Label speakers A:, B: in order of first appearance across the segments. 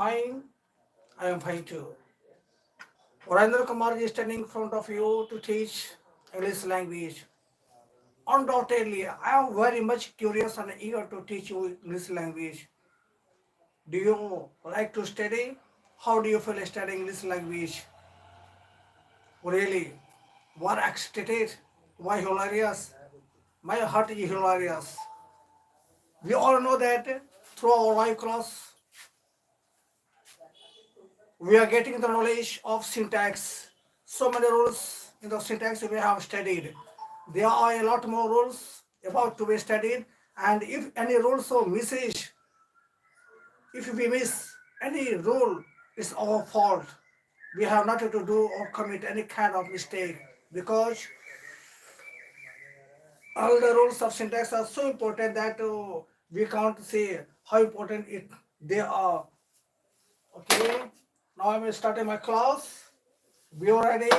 A: fine? I am fine too. Rajendra Kumar is standing in front of you to teach English language. Undoubtedly, I am very much curious and eager to teach you English language. Do you like to study? How do you feel studying English language? Really? What ecstatic? Why hilarious? My heart is hilarious. We all know that through our life class, we are getting the knowledge of syntax. So many rules in the syntax we have studied. There are a lot more rules about to be studied, and if any rule so misses, if we miss any rule, it's our fault. We have nothing to do or commit any kind of mistake because all the rules of syntax are so important that we can't say how important they are. Okay, now I'm starting my class. Be ready.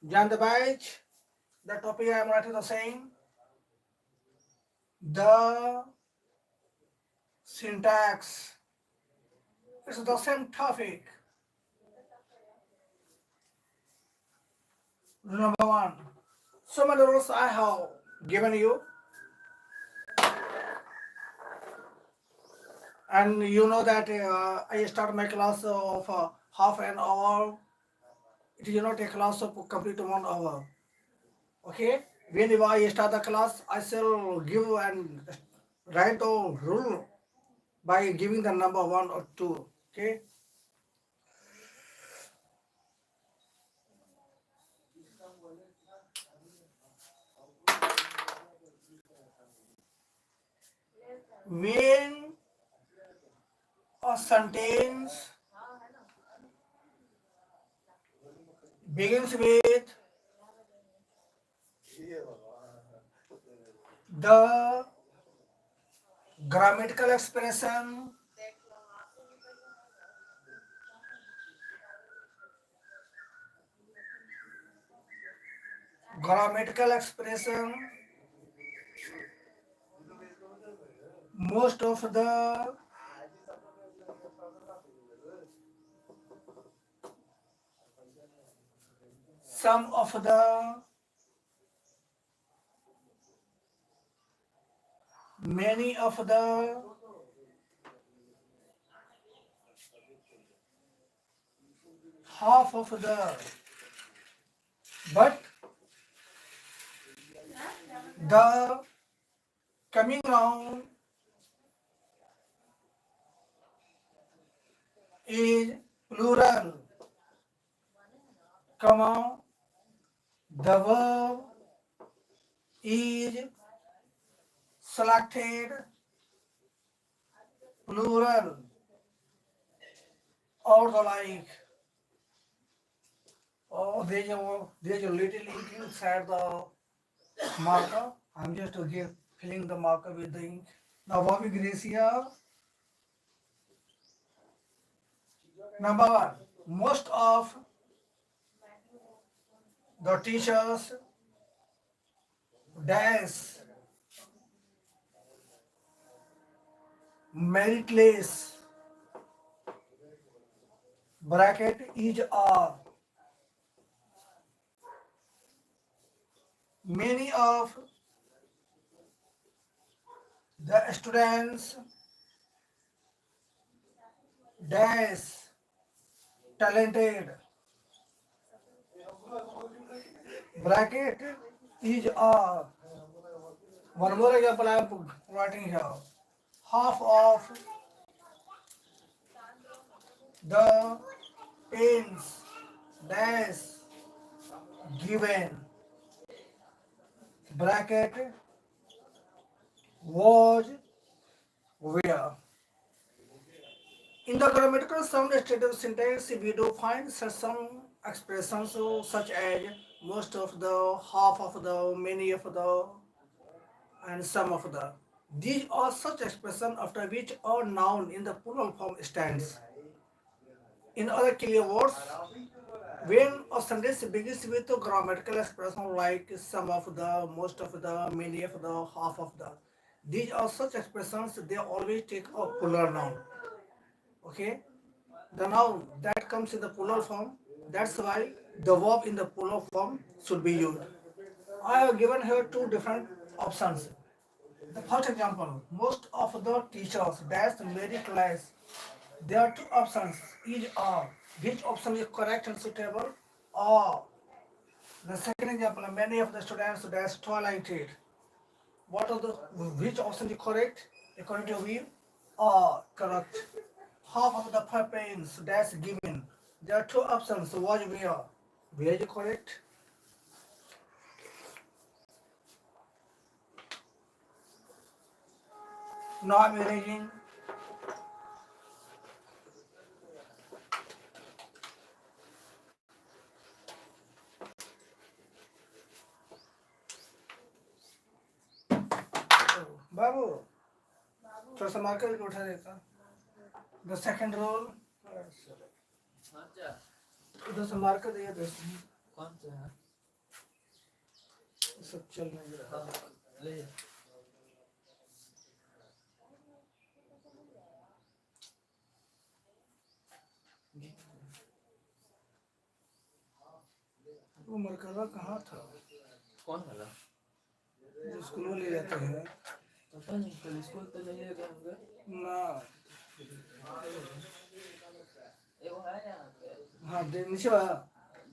A: Join the batch. The topic I'm writing the same. The syntax. It's the same topic. Number one. So many rules I have given you, and you know that I start my class of half an hour. It is not a class of complete 1 hour. Okay. Whenever I start the class, I shall give and write the rule by giving the number one or two. Okay. When a sentence begins with the grammatical expression grammatical expression most of the some of the many of the half of the but the coming round is plural, comma the verb is selected plural or the like. Oh, there's a little ink inside the marker. I'm just filling the marker with the ink. Now, Bobby Gracia, number one, most of the teachers dash meritless bracket is a many of the students dash talented bracket is a one more example I am writing here. Half of the pens dash given bracket was where. In the grammatical sound stative syntax, we do find some expressions such as most of the, half of the, many of the, and some of the. These are such expressions after which a noun in the plural form stands. In other clear words, when a sentence begins with a grammatical expression like some of the, most of the, many of the, half of the, these are such expressions, they always take a plural noun. Okay? the noun that comes in the plural form. That's why the verb in the plural form should be used. I have given here two different options. The first example, most of the teachers dash very class. There are two options, each or. Which option is correct and suitable? Or the second example, many of the students dash toileted. What are the which option is correct according to you? Or correct. Half of the purpose that's given. There are two options, was where. Where is correct? Now I'm arranging. बाबू थोड़ा सा marker को उठा देता the second role इधर से marker दिया दो
B: कौन सा है?
A: सब चल नहीं रहा
B: ले
A: वो मरकबा कहाँ था
B: कौन वाला?
A: जो स्कूल में ले जाते हैं
B: पता नहीं, कल स्कूल तो नहीं गए होंगे।
A: ना
B: एगो है यहाँ पे,
A: हाँ नीचे वाला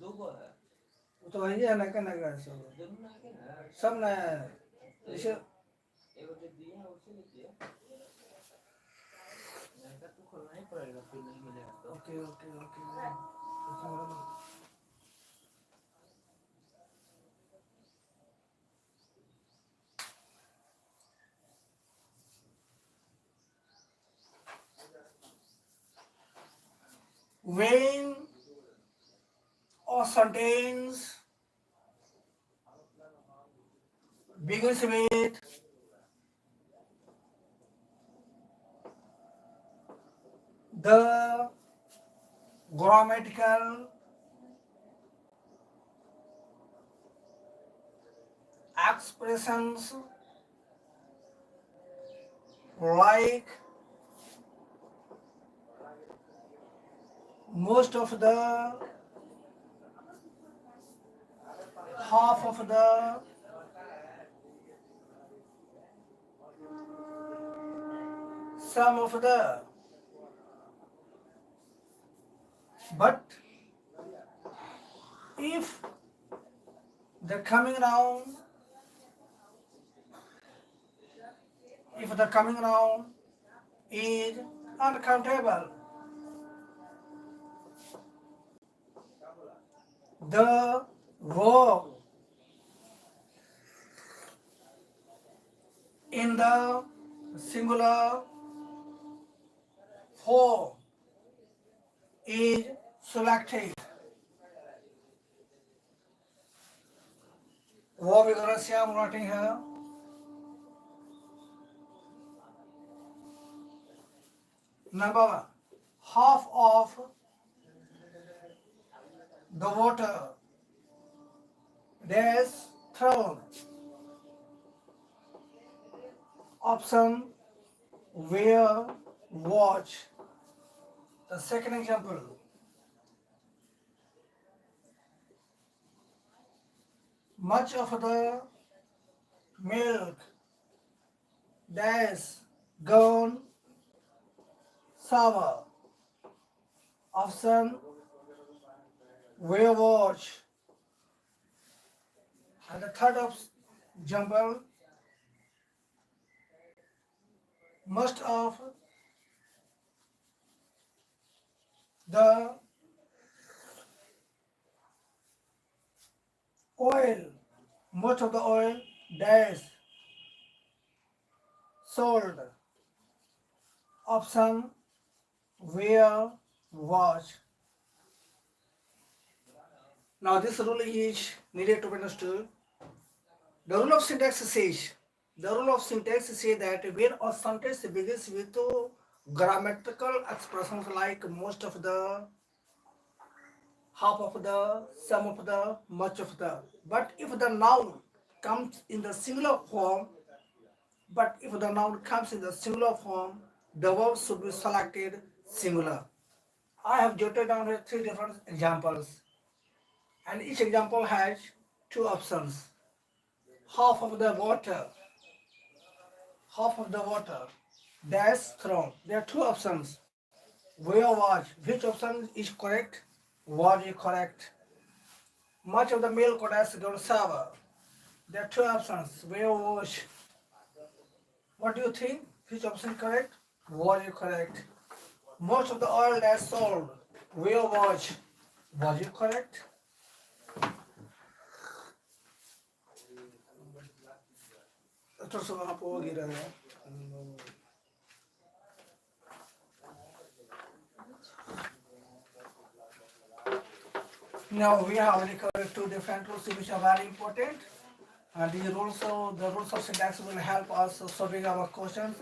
B: दो गो है,
A: वो तो वही है नका नका है सब
B: दोनों ना के ना,
A: सब नया है नीचे
B: एगो जो दिया है उसे लीजिए, नहीं तो खोलना ही पड़ेगा, फिर नहीं मिलेगा तो।
A: Okay okay okay when a sentence begins with the grammatical expressions like most of the, half of the, some of the, but if the coming noun, if the coming noun is uncountable, the verb in the singular form is selected. Verb वगैरह से हम writing है number one, half of the water dash thrown. Option wear watch. The second example, much of the milk dash gone sour. Option wear watch. And the third example, most of the oil, most of the oil dash sold. Option wear watch. Now this rule is needed to be understood. The rule of syntax says that when a sentence begins with grammatical expressions like most of the, half of the, some of the, much of the, but if the noun comes in the singular form, the verb should be selected singular. I have jotted down here three different examples, and each example has two options. Half of the water, half of the water, dash thrown. There are two options. Where was? Which option is correct? Was is correct. Much of the milk was gone sour. There are two options. Where was? What do you think? Which option is correct? Was is correct. Most of the oil that's sold. Where was? Was it correct? तो सब आप वो गिरा है Now we have already covered two different rules which are very important. And these rules, the rules of syntax will help us solving our questions.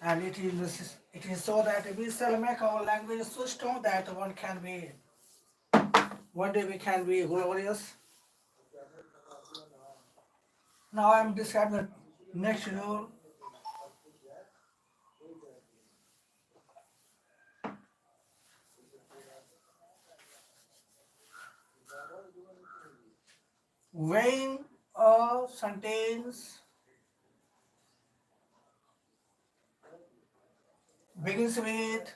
A: And it is so that we shall make our language so strong that one day we can be glorious. Now I am describing the next rule. When a sentence begins with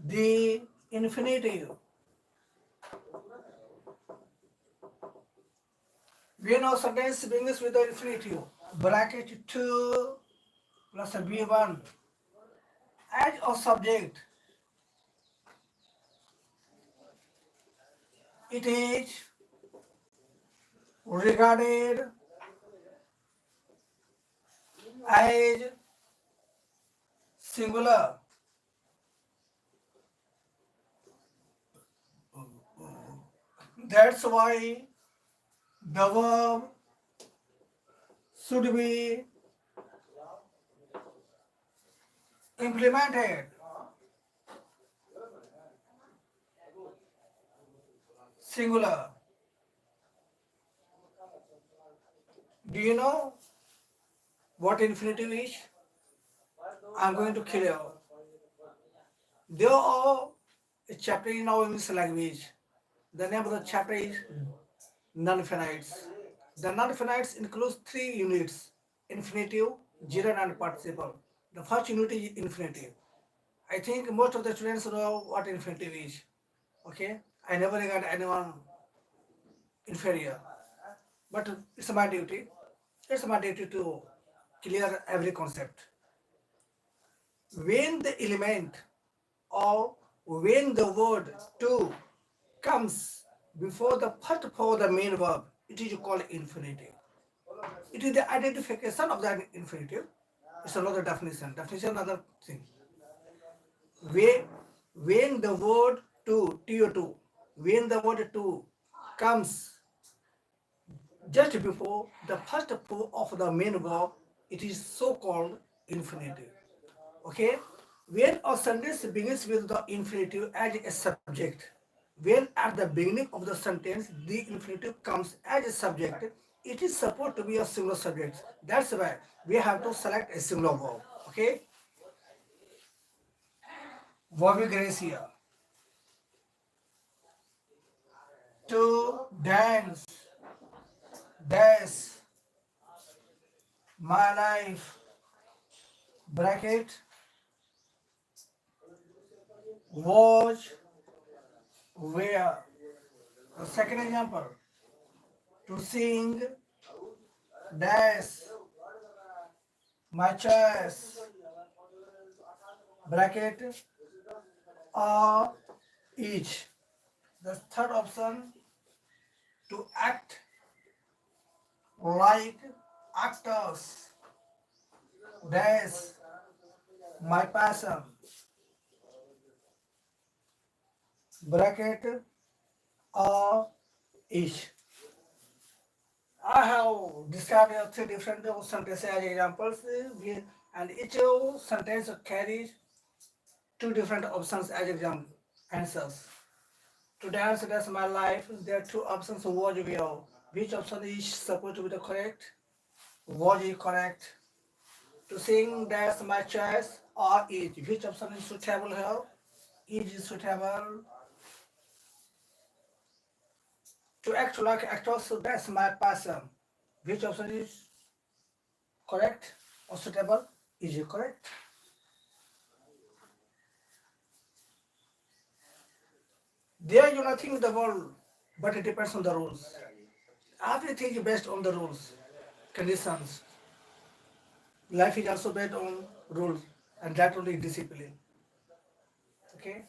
A: the infinitive, when a sentence begins with the infinitive, bracket 2 plus a B1 as a subject, it is regarded as singular. That's why the verb should be implemented singular. Do you know what infinitive is? I'm going to kill you. There are a chapter in our English language. The name of the chapter is non-finites. The non-finites includes three units: infinitive, gerund, and participle. The first unit is infinitive. I think most of the students know what infinitive is. Okay, I never regard anyone inferior, but it's my duty. It's my duty to clear every concept. When the element or when the word to comes before the first for the main verb, it is called infinitive. It is the identification of the infinitive. It's another definition. Definition another thing. When when the word to, when the word to comes just before the first four of the main verb, it is so called infinitive. Okay? When a sentence begins with the infinitive as a subject, when at the beginning of the sentence the infinitive comes as a subject, it is supposed to be a singular subject. That's why we have to select a singular verb. Okay? Verb Gracia. To dance, dash, my life, bracket, watch, where. The second example, to sing, dash, my choice, bracket, or each. The third option, to act like actors, dash, my passion, bracket, or each. I have described here three different sentences as examples, and each sentence carries two different options as exam answers. To dance, that's my life. There are two options. Was will. Which option is supposed to be the correct? Was is correct. To sing, that's my choice. or is. Which option is suitable here? Is suitable to act like actors, so that's my passion. Which option is correct or suitable? Is it correct? They are uniting the world, but it depends on the rules. Everything is based on the rules, conditions. Life is also based on rules, and that only is discipline. Okay?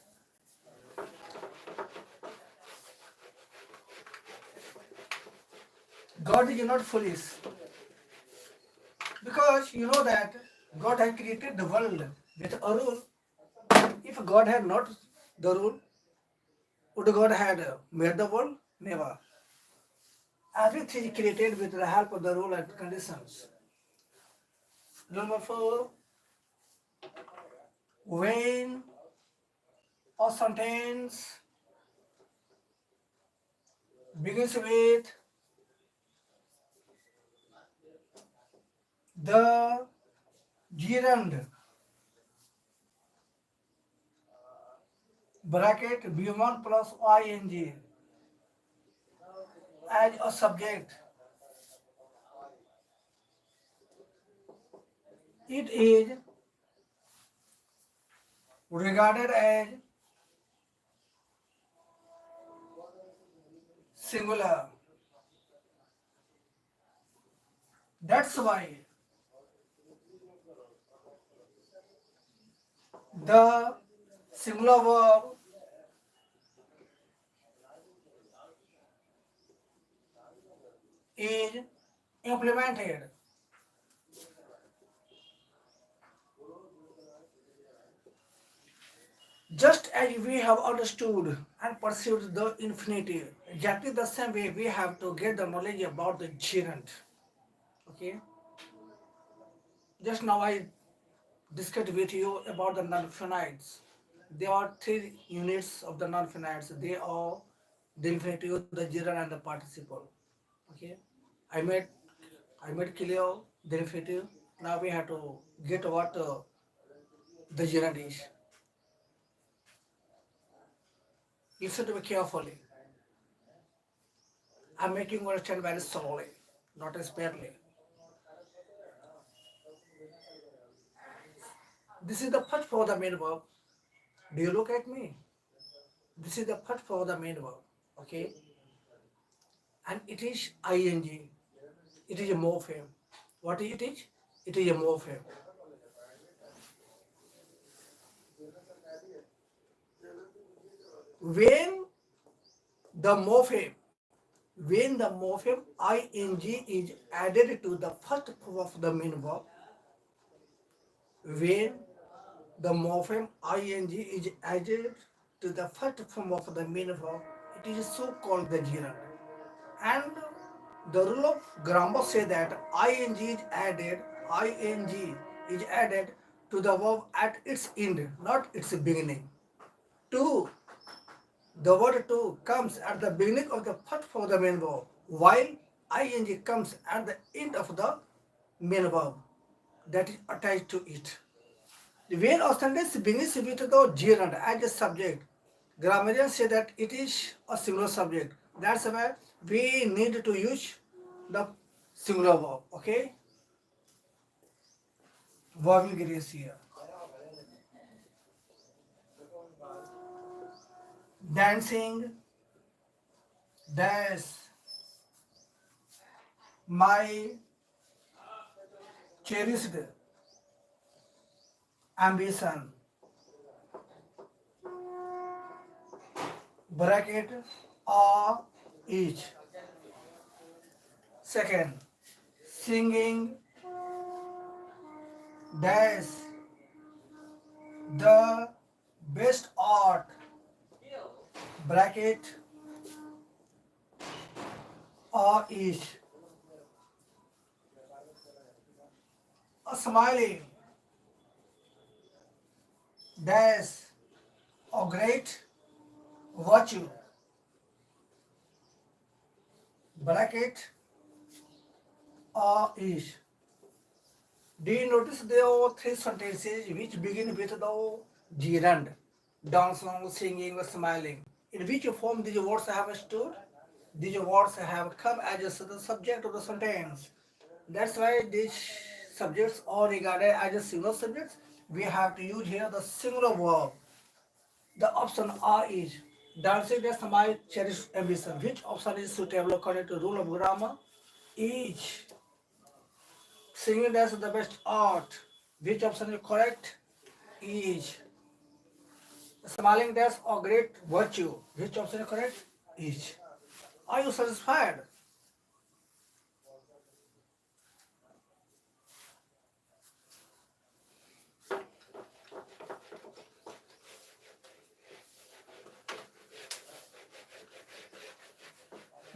A: God is not foolish because you know that God has created the world with a rule. If God had not the rule, would God had made the world? Never. Everything is created with the help of the rule and conditions. Number four, when a sentence begins with the gerund bracket B1 plus ing as a subject, it is regarded as singular. That's why the singular verb is implemented just as we have understood and perceived the infinitive. Exactly the same way we have to get the knowledge about the gerund. Okay. Just now I discussed with you about the non-finites. There are three units of the non-finites. They are the infinitive, the gerund, and the participle. Okay, I made I made clear the infinitive. Now we have to get what the gerund is. Listen to me carefully. I'm making you understand very slowly, not as barely. This is the first for the main verb. Do you look at me? This is the first for the main verb. Okay, and it is ing. It is a morpheme. What it is? It is a morpheme. When the morpheme, when the morpheme ing is added to the first form of the main verb, when the morpheme ing is added to the first form of the main verb, it is so called the gerund. And the rule of grammar say that ing is added to the verb at its end, not its beginning. To the word to comes at the beginning of the first for the main verb, while ing comes at the end of the main verb that is attached to it. When a sentence begins with the gerund as a subject, grammarians say that it is a singular subject. That's why we need to use the singular verb. Okay, verbal grace here. Dancing, dance, my cherished ambition, bracket or each. Second, singing, dance, the best art, bracket or each. A smiling, dance, or great virtue, bracket or each. Do you notice there are three sentences which begin with the gerund, dancing, singing, or smiling? In which form these words have stood? These words have come as the subject of the sentence. That's why these subjects are regarded as a single subjects. We have to use here the singular verb. The option A is dancing is my cherished ambition. Which option is suitable according to rule of grammar? Is singing is the best art. Which option is correct? Is smiling is a great virtue. Which option is correct? Is. Are you satisfied?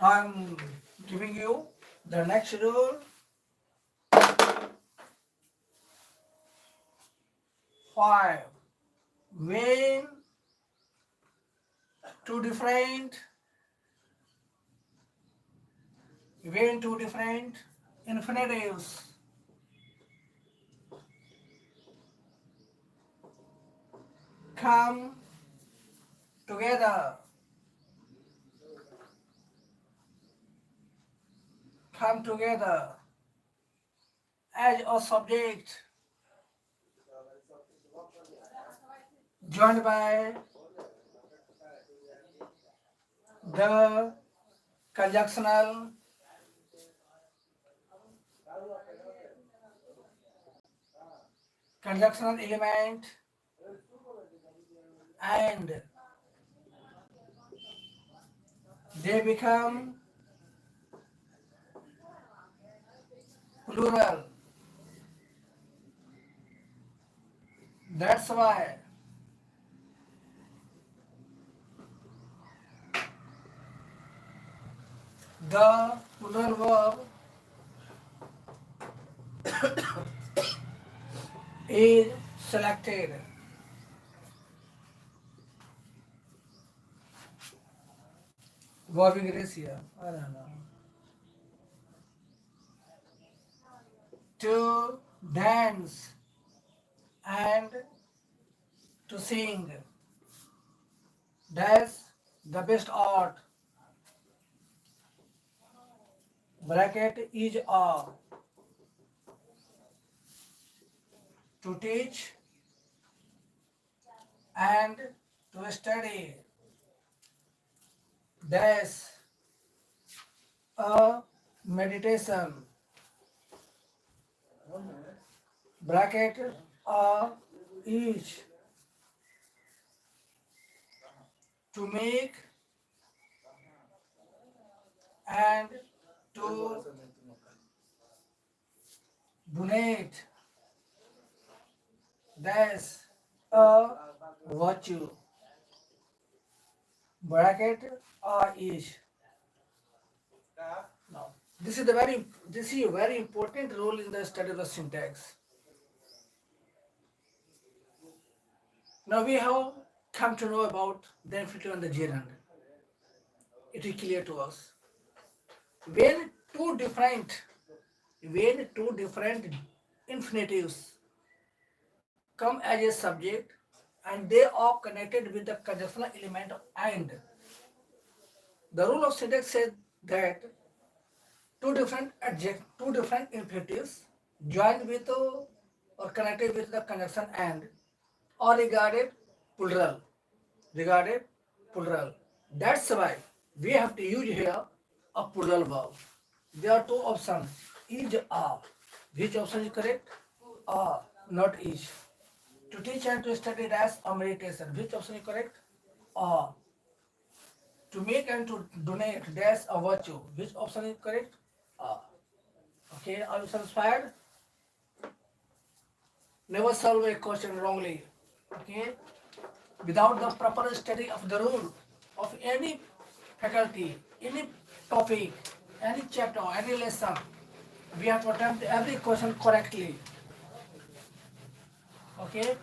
A: Now I'm giving you the next rule. 5. When two different infinitives come together, come together as a subject joined by the conjunctional element and they become plural. That's why the plural verb is selected. Verb is here. I don't know. To dance and to sing. That's the best art. Bracket is a to teach and to study. That's a meditation. Bracket a is to make and to donate. That's a virtue. Bracket is. Now, this is a very important role in the study of the syntax. Now we have come to know about the infinitive and the gerund. It is clear to us. When two different infinitives come as a subject and they are connected with the conjunctional element and, the rule of syntax says that two different infinitives joined with or connected with the conjunction and are plural. Regarded plural. That's why we have to use here a plural verb. There are two options. Is are. Which option is correct? Are, not is. To teach and to study as a meditation. Which option is correct? Are. To make and to donate, that's a virtue. Which option is correct? Are. Okay, are you satisfied? Never solve a question wrongly. Okay? Without the proper study of the rule of any faculty, any topic, any chapter, any lesson, we have to attempt every question correctly. Okay?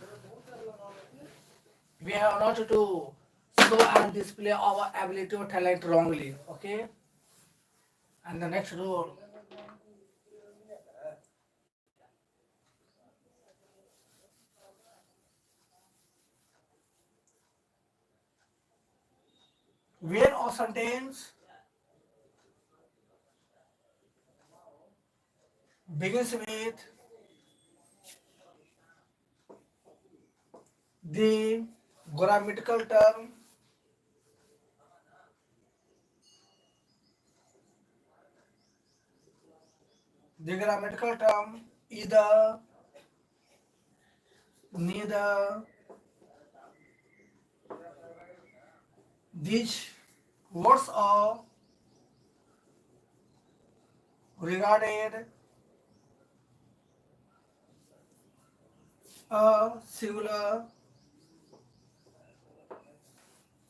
A: We have not to show and display our ability or talent wrongly. Okay? And the next rule. When a sentence begins with the grammatical term, either, neither, these words are regarded a singular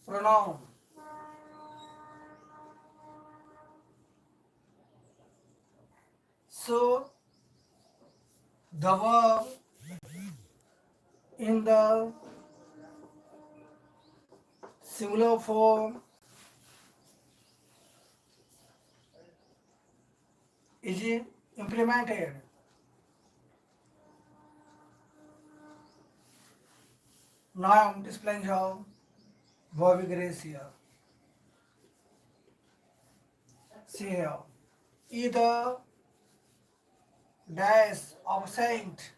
A: pronoun. So the verb in the singular form is implemented. Now I'm displaying how verb grace here. See here. Either dash absent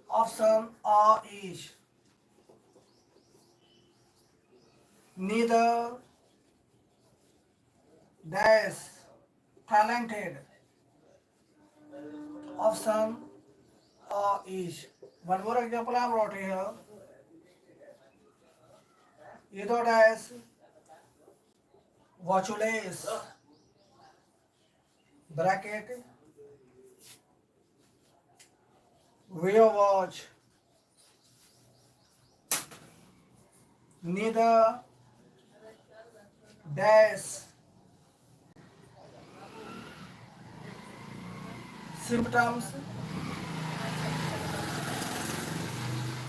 A: option or is, neither dash talented option or is. One more example I am wrote here. Either dash watchless bracket wear watch, neither dash symptoms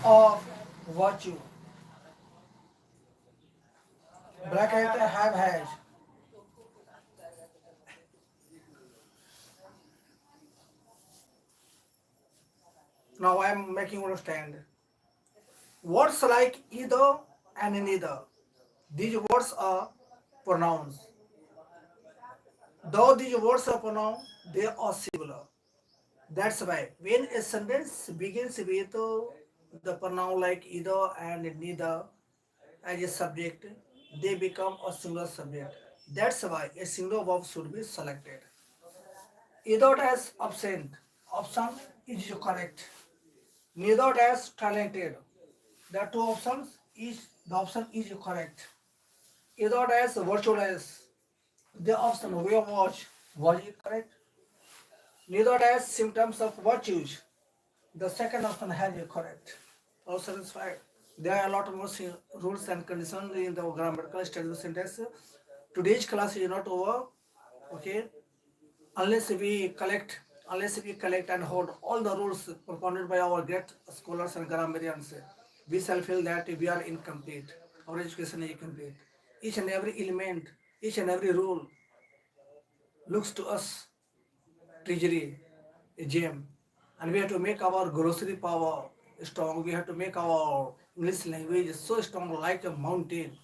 A: of virtue bracket have had. Now I am making understand. Words like either and neither. These words are pronouns. Though these words are pronouns, they are singular. That's why when a sentence begins with the pronoun like either and neither as a subject, they become a singular subject. That's why a single verb should be selected. Either as absent, option is correct. Neither as talented. The two options is the option is correct. Either as virtuous, the option we watch was it correct. Neither as symptoms of virtues, the second option has it correct. All satisfied. There are a lot more rules and conditions in the grammatical study sentence. Today's class is not over. Okay, unless we collect and hold all the rules propounded by our great scholars and grammarians, we shall feel that we are incomplete. Our education is incomplete. Each and every element, each and every rule looks to us treasury, a gem, and we have to make our grocery power strong. We have to make our English language so strong like a mountain.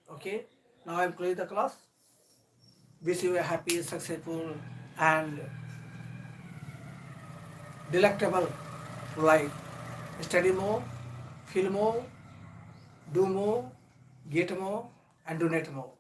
A: Okay, now I'm closing the class. Wish you a happy, successful, and delectable life. Study more, feel more, do more, get more, and donate more.